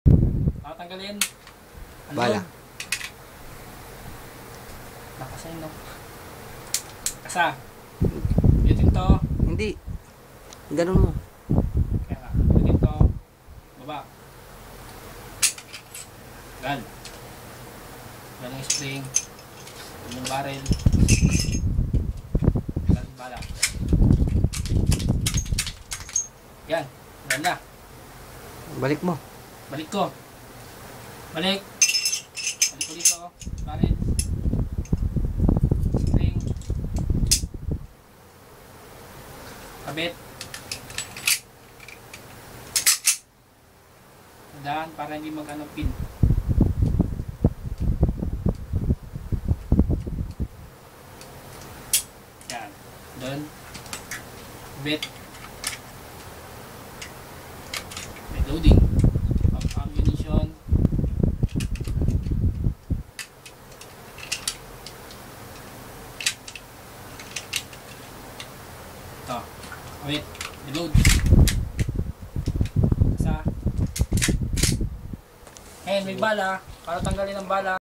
Tatanggalin. Ano? Bala. Nakasayin no. Kasa. Yutin to. Hindi. Ganun mo. Kaya nga. Yutin to. Baba. Gal. Gal ang spring. Gal yung barrel. Gal bala. Yan. Gal na. Balik mo. Balik ko. Balik. Balik ko dito. Barrel. Spring. Kabit. Daan para hindi mag-ano pin. Yan. Doon. Bit. May loading. Ammunition. Ito. Wait. Reload. Isa. Ayan, may bala. Para tanggalin ang bala.